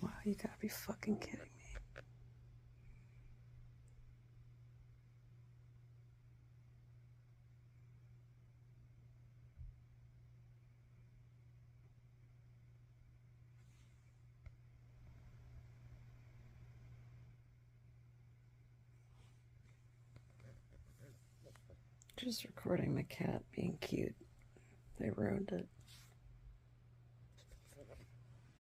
Wow, you gotta be fucking kidding me. Just recording my cat being cute. They ruined it.